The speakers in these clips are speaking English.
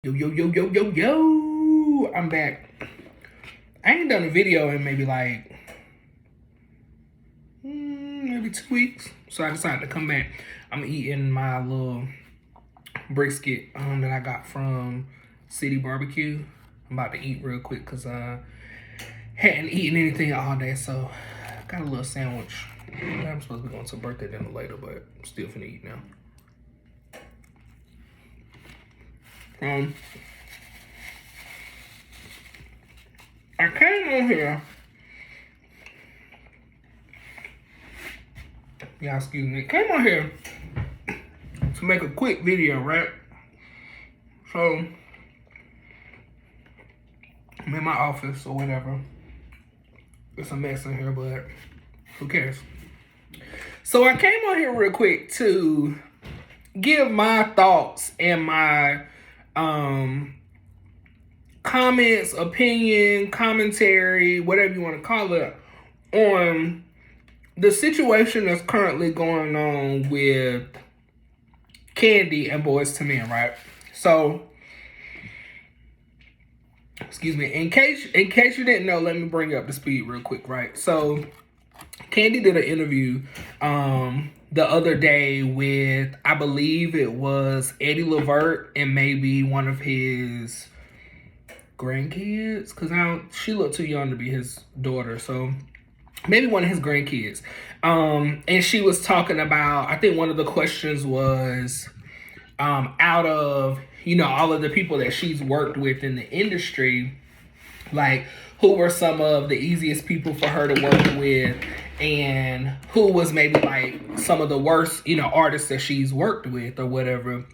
Yo, yo, yo, yo, yo, yo. I'm back. I ain't done a video in maybe like maybe 2 weeks. So I decided to come back. I'm eating my little brisket that I got from City Barbecue. I'm about to eat real quick because I hadn't eaten anything all day. So I got a little sandwich. I'm supposed to be going to a birthday dinner later, but I'm still finna eat now. I came on here. Y'all excuse me. Came on here to make a quick video, right? So I'm in my office or whatever. It's a mess in here, but who cares? So I came on here real quick to give my thoughts and my comments, opinion, commentary, whatever you want to call it, on the situation that's currently going on with Kandi and Boyz II Men, right? So, excuse me, in case you didn't know, let me bring you up to speed real quick, right? So, Kandi did an interview the other day with, I believe it was Eddie Levert and maybe one of his grandkids, because she looked too young to be his daughter, so maybe one of his grandkids. And she was talking about, I think one of the questions was, out of, all of the people that she's worked with in the industry, like, who were some of the easiest people for her to work with, and who was maybe like some of the worst, artists that she's worked with or whatever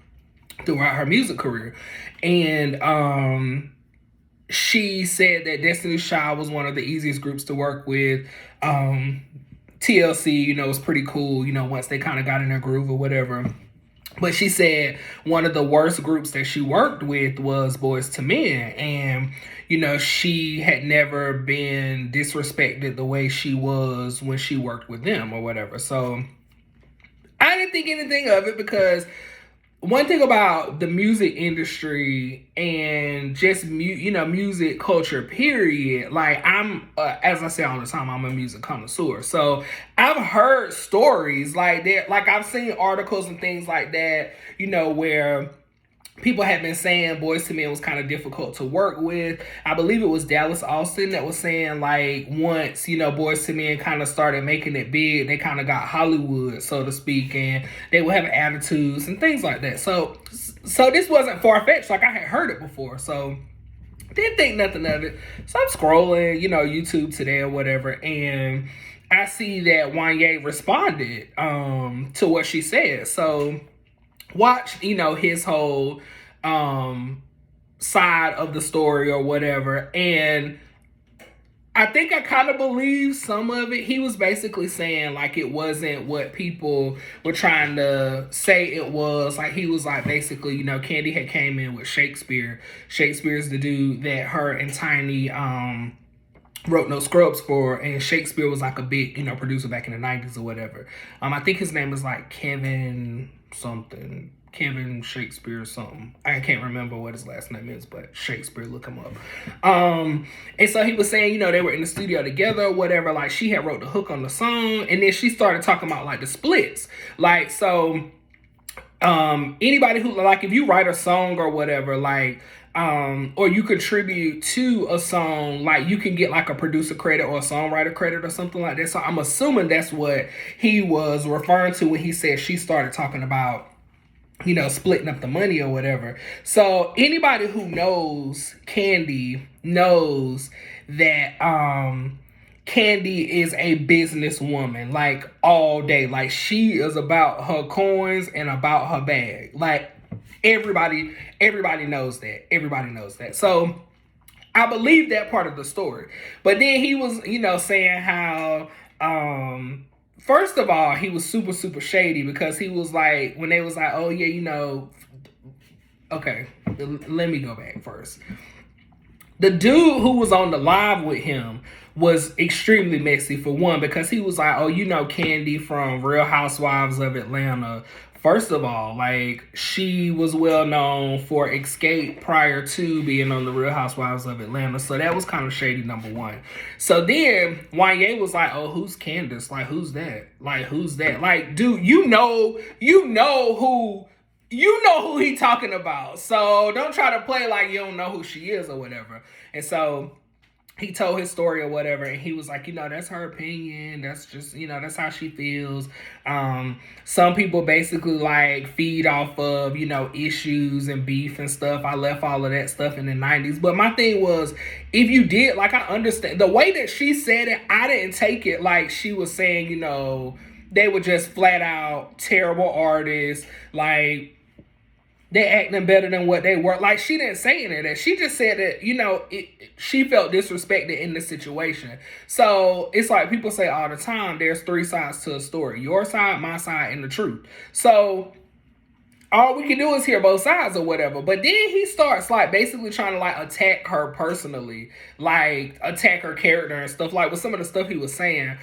throughout her music career. And she said that Destiny's Child was one of the easiest groups to work with. TLC, was pretty cool, once they kind of got in their groove or whatever. But she said one of the worst groups that she worked with was Boyz II Men. And, she had never been disrespected the way she was when she worked with them or whatever. So I didn't think anything of it, because one thing about the music industry and just, music culture, period, like I'm, as I say all the time, I'm a music connoisseur. So I've heard stories like that, like I've seen articles and things like that, where people have been saying Boyz II Men was kind of difficult to work with. I believe it was Dallas Austin that was saying, like, once, Boyz II Men kind of started making it big, they kind of got Hollywood, so to speak, and they would have attitudes and things like that. So this wasn't far-fetched. Like, I had heard it before, so didn't think nothing of it. So I'm scrolling, YouTube today or whatever, and I see that Wanye responded to what she said. So watched, his whole side of the story or whatever, and I think I kind of believe some of it. He was basically saying, like, it wasn't what people were trying to say it was. Like, he was like, basically, Kandi had came in with Shakespeare. Shakespeare's the dude that her and Tiny wrote No Scrubs for, and Shakespeare was like a big, producer back in the 90s or whatever. I think his name is like Kevin something. Kevin Shakespeare or something. I can't remember what his last name is, but Shakespeare, look him up. And so he was saying, they were in the studio together or whatever. Like, she had wrote the hook on the song, and then she started talking about, like, the splits. Like, so anybody who, like, if you write a song or whatever, like, or you contribute to a song, like, you can get like a producer credit or a songwriter credit or something like that. So I'm assuming that's what he was referring to when he said she started talking about, splitting up the money or whatever. So anybody who knows Kandi knows that Kandi is a businesswoman, like, all day. Like, she is about her coins and about her bag. Like, everybody knows that. Everybody knows that. So I believe that part of the story. But then he was, saying how first of all, he was super, super shady, because he was like, when they was like, oh yeah, okay, let me go back first. The dude who was on the live with him was extremely messy, for one, because he was like, oh, Kandi from Real Housewives of Atlanta, First of all, like, she was well known for Escape prior to being on the Real Housewives of Atlanta. So that was kind of shady, number one. So then Wanye was like, oh, who's Candace? Like, who's that? Like, who's that? Like, dude, you know who he talking about. So don't try to play like you don't know who she is or whatever. And so he told his story or whatever, and he was like, that's her opinion. That's just, that's how she feels. Some people basically like feed off of, issues and beef and stuff. I left all of that stuff in the 90s. But my thing was, if you did, like, I understand the way that she said it, I didn't take it like she was saying, they were just flat out terrible artists. Like, they acting better than what they were. Like, she didn't say any of that. She just said that, she felt disrespected in the situation. So it's like people say all the time, there's three sides to a story. Your side, my side, and the truth. So all we can do is hear both sides or whatever. But then he starts like basically trying to like attack her personally, like attack her character and stuff, like with some of the stuff he was saying.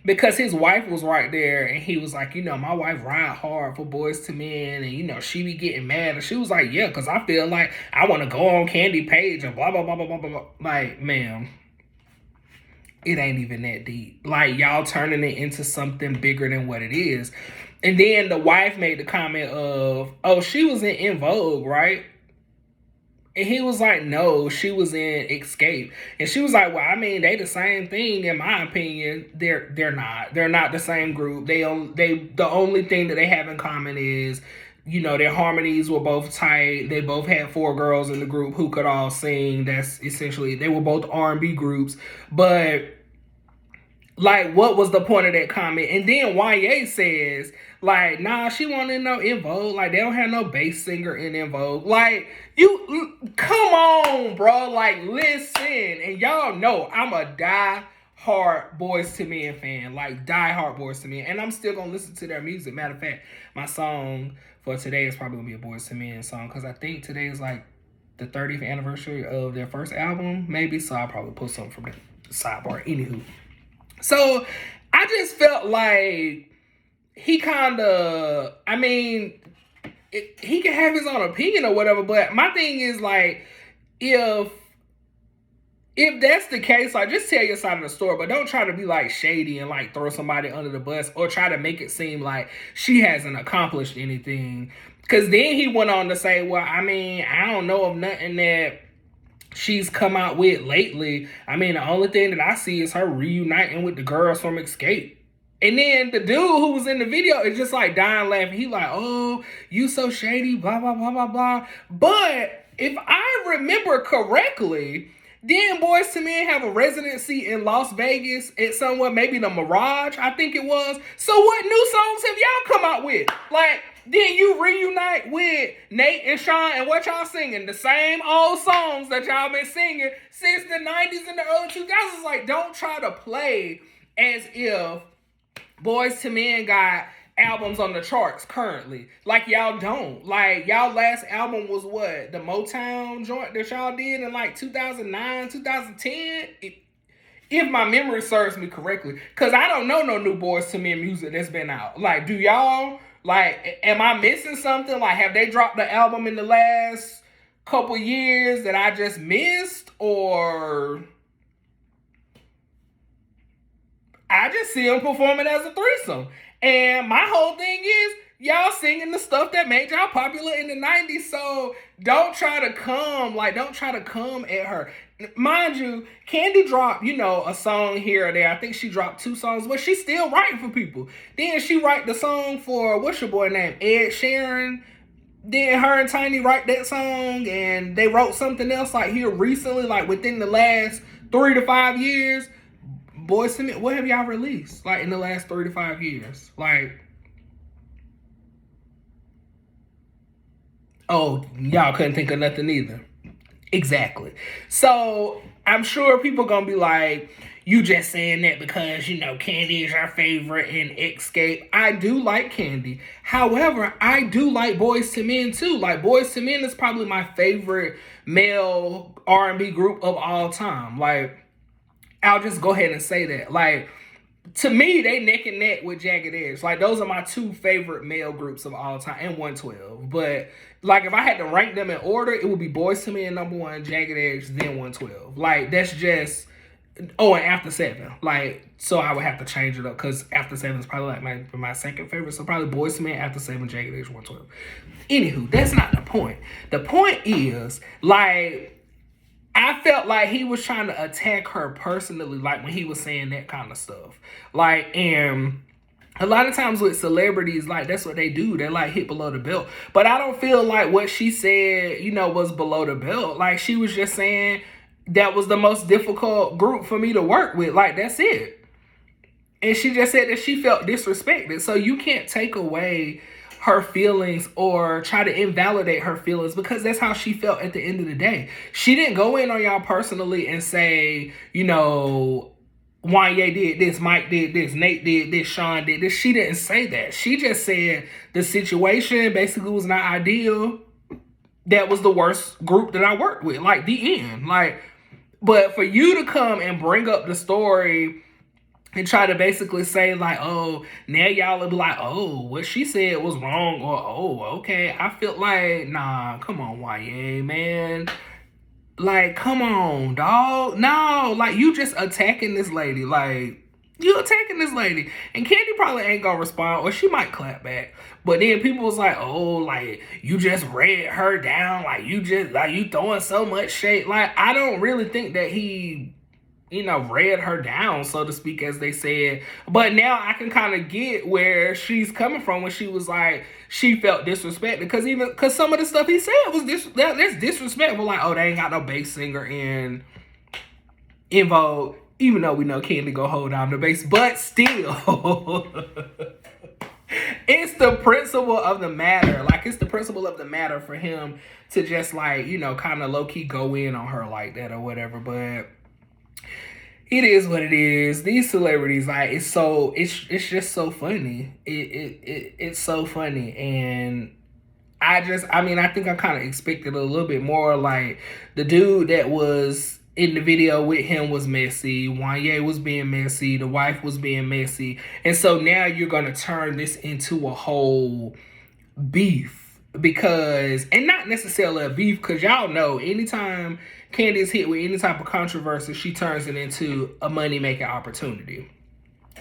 Because his wife was right there, and he was like, my wife ride hard for Boyz II Men, and she be getting mad, and she was like, yeah, because I feel like I want to go on Kandi page and blah blah blah blah blah blah. Like, ma'am, it ain't even that deep. Like, y'all turning it into something bigger than what it is. And then the wife made the comment of, oh, she was in Vogue, right? And he was like, no, she was in Escape. And she was like, well, I mean, they the same thing in my opinion. They're not. They're not the same group. The only thing that they have in common is, their harmonies were both tight. They both had 4 girls in the group who could all sing. That's essentially, they were both R&B groups. But like, what was the point of that comment? And then Wanye says, like, nah, she wanted no En Vogue. Like, they don't have no bass singer in En Vogue. Like, come on, bro. Like, listen. And y'all know I'm a die-hard Boyz II Men fan. Like, die-hard Boyz II Men. And I'm still going to listen to their music. Matter of fact, my song for today is probably going to be a Boyz II Men song. Because I think today is, like, the 30th anniversary of their first album, maybe. So I'll probably put something from the sidebar. Anywho. So I just felt like he kind of, I mean, he can have his own opinion or whatever, but my thing is like, if that's the case, like, just tell your side of the story, but don't try to be like shady and like throw somebody under the bus or try to make it seem like she hasn't accomplished anything. Because then he went on to say, well, I mean, I don't know of nothing that she's come out with lately. I mean, the only thing that I see is her reuniting with the girls from Escape. And then the dude who was in the video is just like dying laughing. He like, oh, you so shady, blah, blah, blah, blah, blah. But if I remember correctly, then Boyz II Men have a residency in Las Vegas at somewhere, maybe the Mirage, I think it was. So what new songs have y'all come out with? Like, then you reunite with Nate and Sean, and what y'all singing? The same old songs that y'all been singing since the 90s and the early 2000s. Like, don't try to play as if Boyz II Men got albums on the charts currently. Like, y'all don't. Like, y'all last album was what? The Motown joint that y'all did in like 2009, 2010? If my memory serves me correctly. Because I don't know no new Boyz II Men music that's been out. Like, do y'all? Like, am I missing something? Like, have they dropped the album in the last couple years that I just missed? Or I just see them performing as a threesome. And my whole thing is, y'all singing the stuff that made y'all popular in the 90s. So don't try to come at her. Mind you, Kandi dropped, a song here or there. I think she dropped 2 songs, but she's still writing for people. Then she write the song for, what's your boy name? Ed Sheeran. Then her and Tiny write that song, and they wrote something else like here recently, like within the last 3 to 5 years. Boyz II Men, what have y'all released like in the last 3 to 5 years? Like, oh, y'all couldn't think of nothing either. Exactly. So I'm sure people gonna be like, you just saying that because, Kandi is your favorite in Escape. I do like Kandi. However, I do like Boyz II Men too. Like, Boyz II Men is probably my favorite male R&B group of all time. Like, I'll just go ahead and say that. Like, to me, they neck and neck with Jagged Edge. Like, those are my two favorite male groups of all time, and 112. But, like, if I had to rank them in order, it would be Boyz II Men #1, Jagged Edge, then 112. Like, that's just... Oh, and After 7. Like, so I would have to change it up, because After 7 is probably, like, my second favorite. So probably Boyz II Men, After 7, Jagged Edge, 112. Anywho, that's not the point. The point is, like... I felt like he was trying to attack her personally, like when he was saying that kind of stuff. Like, and a lot of times with celebrities, like, that's what they do. They, like, hit below the belt. But I don't feel like what she said, you know, was below the belt. Like, she was just saying that was the most difficult group for me to work with. Like, that's it. And she just said that she felt disrespected. So you can't take away her feelings or try to invalidate her feelings, because that's how she felt at the end of the day. She didn't go in on y'all personally and say, you know, Wanye did this, Mike did this, Nate did this, Sean did this. She didn't say that. She just said the situation basically was not ideal. That was the worst group that I worked with. Like, the end. Like, but for you to come and bring up the story and try to basically say, like, oh, now y'all will be like, oh, what she said was wrong, or, oh, okay. I feel like, nah, come on, YA, man. Like, come on, dog. No, like, you just attacking this lady. Like, you attacking this lady. And Kandi probably ain't gonna respond, or she might clap back. But then people was like, oh, like, you just read her down. Like, you just, like, you throwing so much shade. Like, I don't really think that he... you know, read her down, so to speak, as they said. But now I can kind of get where she's coming from when she was like, she felt disrespected. Because some of the stuff he said was that's disrespectful. Like, oh, they ain't got no bass singer in Vogue. Even though we know Kandi go hold down the bass. But still, it's the principle of the matter. Like, it's the principle of the matter for him to just, like, you know, kind of low-key go in on her like that or whatever. But... it is what it is. These celebrities, like, it's just so funny. It's so funny. And I think I kind of expected a little bit more. Like, the dude that was in the video with him was messy. Wanye was being messy. The wife was being messy. And so now you're going to turn this into a whole beef. Because, and not necessarily a beef, because y'all know anytime Kandi is hit with any type of controversy, she turns it into a money-making opportunity,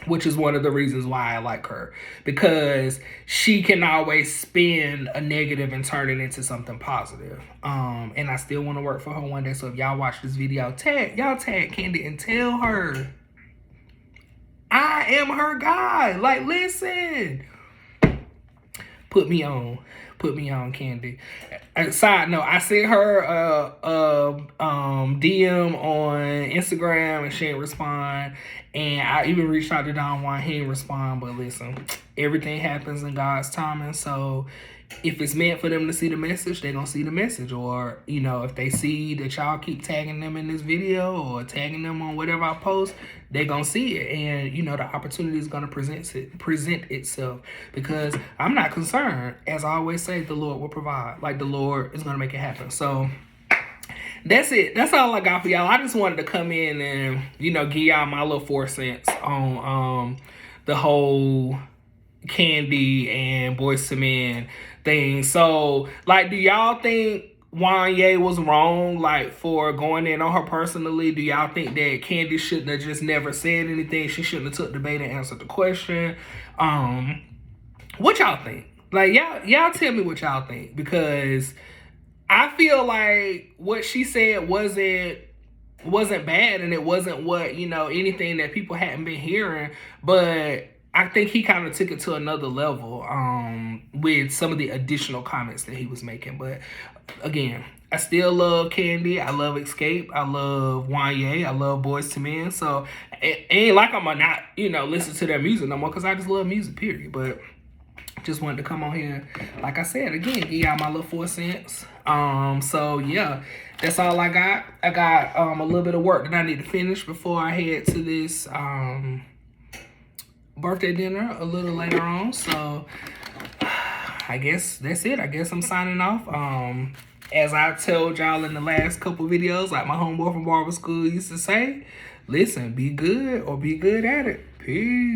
which is one of the reasons why I like her, because she can always spin a negative and turn it into something positive. And I still want to work for her one day. So if y'all watch this video, tag Kandi and tell her I am her guy. Like, listen, put me on, Kandi. Side note, I sent her DM on Instagram and she didn't respond. And I even reached out to Don Juan, he didn't respond. But listen, everything happens in God's timing. So if it's meant for them to see the message, they're going to see the message. Or, you know, if they see that y'all keep tagging them in this video or tagging them on whatever I post, they're going to see it. And, you know, the opportunity is going to present itself. Because I'm not concerned. As I always say, the Lord will provide. Like, the Lord is going to make it happen. So that's it. That's all I got for y'all. I just wanted to come in and, you know, give y'all my little 4 cents on the whole Kandi and Boyz II Men thing. So, like, do y'all think Wanye was wrong, like, for going in on her personally? Do y'all think that Kandi shouldn't have just never said anything? She shouldn't have took the bait and answered the question? What y'all think? Like, y'all tell me what y'all think, because I feel like what she said wasn't bad, and it wasn't what, you know, anything that people hadn't been hearing, but I think he kind of took it to another level with some of the additional comments that he was making. But again, I still love Kandi. I love Escape. I love Wanye. I love Boyz II Men. So it ain't like I'm gonna not, you know, listen to their music no more, because I just love music, period. But just wanted to come on here, like I said, again, give y'all my little 4 cents. So yeah, that's all I got. I got a little bit of work that I need to finish before I head to this birthday dinner a little later on. So I guess that's it. I guess I'm signing off. As I told y'all in the last couple videos, like my homeboy from barber school used to say, listen, be good or be good at it. Peace.